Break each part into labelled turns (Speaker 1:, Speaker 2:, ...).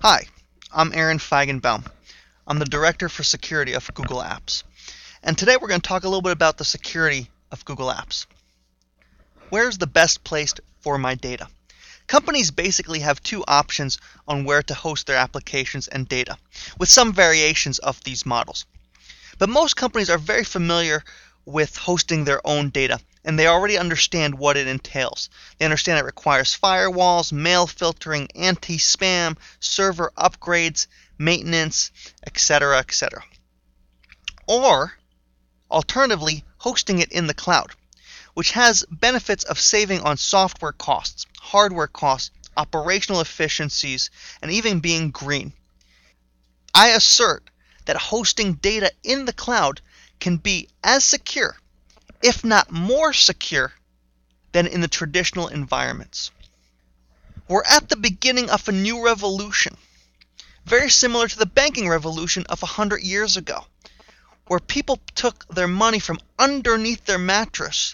Speaker 1: Hi, I'm Aaron Feigenbaum. I'm the Director for Security of Google Apps. And today we're going to talk a little bit about the security of Google Apps. Where's the best place for my data? Companies basically have two options on where to host their applications and data, with some variations of these models. But most companies are very familiar with hosting their own data, and they already understand what it entails. They understand it requires firewalls, mail filtering, anti-spam, server upgrades, maintenance, etc., etc. Or, alternatively, hosting it in the cloud, which has benefits of saving on software costs, hardware costs, operational efficiencies, and even being green. I assert that hosting data in the cloud can be as secure, if not more secure, than in the traditional environments. We're at the beginning of a new revolution, very similar to the banking revolution of 100 years ago, where people took their money from underneath their mattress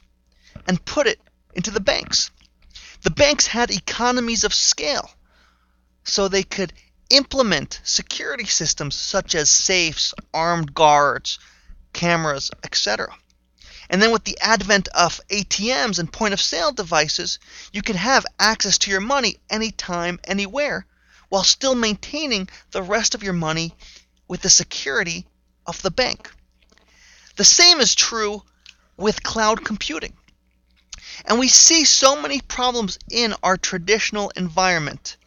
Speaker 1: and put it into the banks. The banks had economies of scale, so they could implement security systems such as safes, armed guards, cameras, etc. And then with the advent of ATMs and point-of-sale devices, you can have access to your money anytime, anywhere, while still maintaining the rest of your money with the security of the bank. The same is true with cloud computing. And we see so many problems in our traditional environment.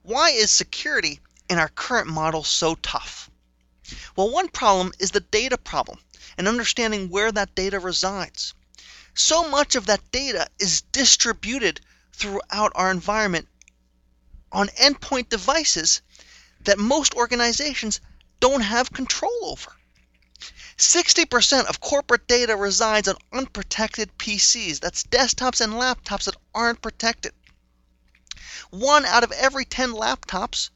Speaker 1: Why is security in our current model so tough? Well, one problem is the data problem and understanding where that data resides. So much of that data is distributed throughout our environment on endpoint devices that most organizations don't have control over. 60% of corporate data resides on unprotected PCs. That's desktops and laptops that aren't protected. 1 out of every 10 laptops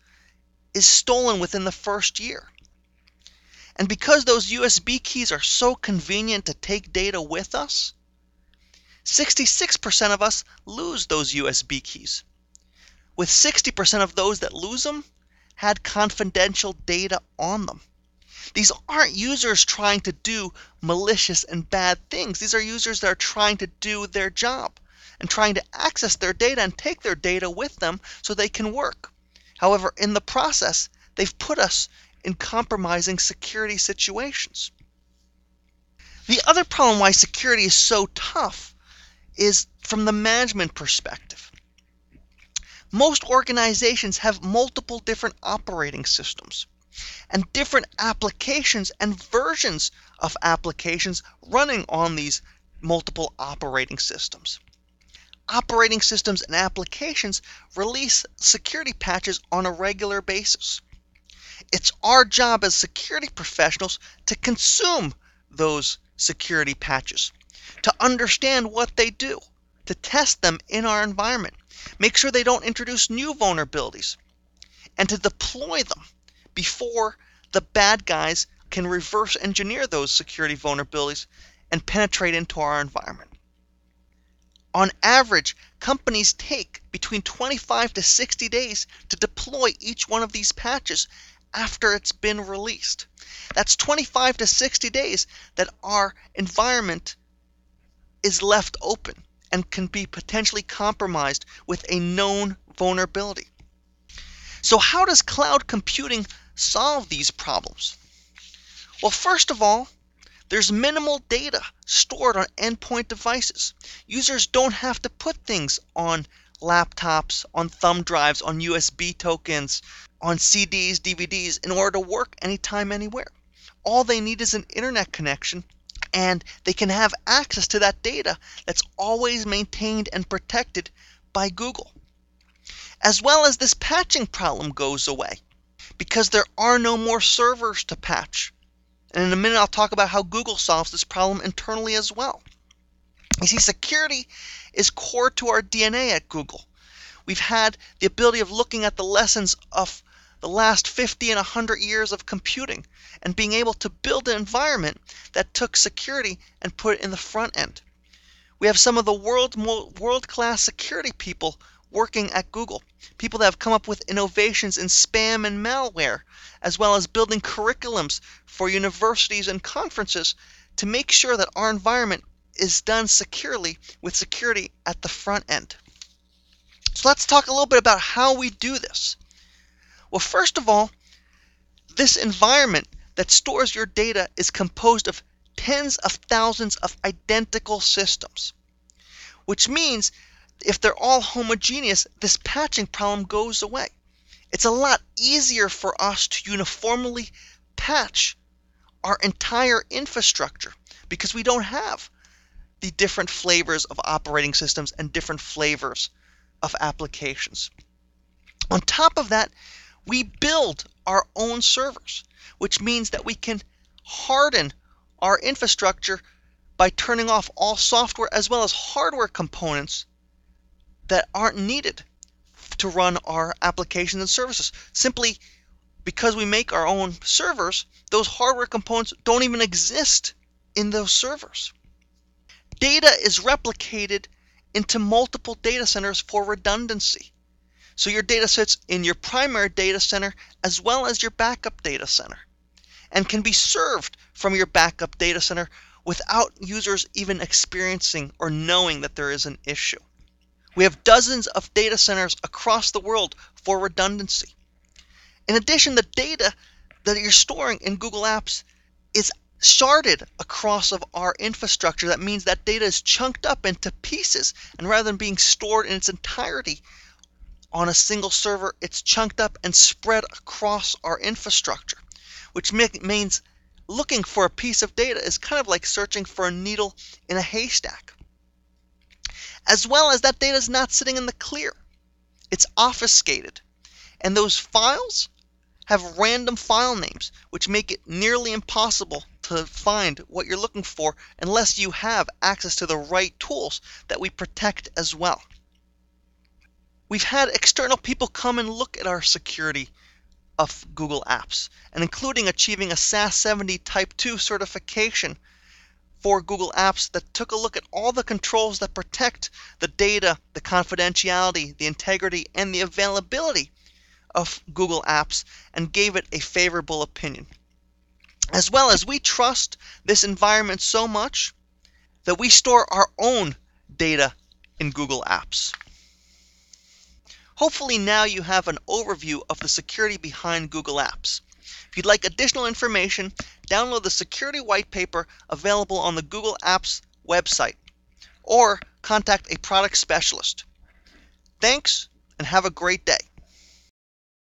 Speaker 1: is stolen within the first year. And because those USB keys are so convenient to take data with us, 66% of us lose those USB keys, with 60% of those that lose them had confidential data on them. These aren't users trying to do malicious and bad things. These are users that are trying to do their job and trying to access their data and take their data with them so they can work. However, in the process, they've put us in compromising security situations. The other problem why security is so tough is from the management perspective. Most organizations have multiple different operating systems and different applications and versions of applications running on these multiple operating systems. Operating systems and applications release security patches on a regular basis. It's our job as security professionals to consume those security patches, to understand what they do, to test them in our environment, make sure they don't introduce new vulnerabilities, and to deploy them before the bad guys can reverse engineer those security vulnerabilities and penetrate into our environment. On average, companies take between 25 to 60 days to deploy each one of these patches after it's been released. That's 25 to 60 days that our environment is left open and can be potentially compromised with a known vulnerability. So how does cloud computing solve these problems? Well, first of all, there's minimal data stored on endpoint devices. Users don't have to put things on laptops, on thumb drives, on USB tokens, on CDs, DVDs in order to work anytime, anywhere. All they need is an internet connection, and they can have access to that data that's always maintained and protected by Google. As well as this patching problem goes away because there are no more servers to patch. And in a minute, I'll talk about how Google solves this problem internally as well. You see, security is core to our DNA at Google. We've had the ability of looking at the lessons of the last 50 and 100 years of computing and being able to build an environment that took security and put it in the front end. We have some of the world-class security people working at Google, people that have come up with innovations in spam and malware, as well as building curriculums for universities and conferences to make sure that our environment is done securely with security at the front end. So let's talk a little bit about how we do this. Well, first of all, this environment that stores your data is composed of tens of thousands of identical systems, which means if they're all homogeneous, this patching problem goes away. It's a lot easier for us to uniformly patch our entire infrastructure because we don't have the different flavors of operating systems and different flavors of applications. On top of that, we build our own servers, which means that we can harden our infrastructure by turning off all software as well as hardware components that aren't needed to run our applications and services. Simply because we make our own servers, those hardware components don't even exist in those servers. Data is replicated into multiple data centers for redundancy. So your data sits in your primary data center as well as your backup data center, and can be served from your backup data center without users even experiencing or knowing that there is an issue. We have dozens of data centers across the world for redundancy. In addition, the data that you're storing in Google Apps is sharded across of our infrastructure. That means that data is chunked up into pieces, and rather than being stored in its entirety on a single server, it's chunked up and spread across our infrastructure, which means looking for a piece of data is kind of like searching for a needle in a haystack. As well as that data is not sitting in the clear. It's obfuscated. And those files have random file names, which make it nearly impossible to find what you're looking for unless you have access to the right tools that we protect as well. We've had external people come and look at our security of Google Apps, and including achieving a SAS 70 Type 2 certification for Google Apps that took a look at all the controls that protect the data, the confidentiality, the integrity, and the availability of Google Apps, and gave it a favorable opinion. As well as we trust this environment so much that we store our own data in Google Apps. Hopefully now you have an overview of the security behind Google Apps. If you'd like additional information, download the security white paper available on the Google Apps website, or contact a product specialist. Thanks, and have a great day.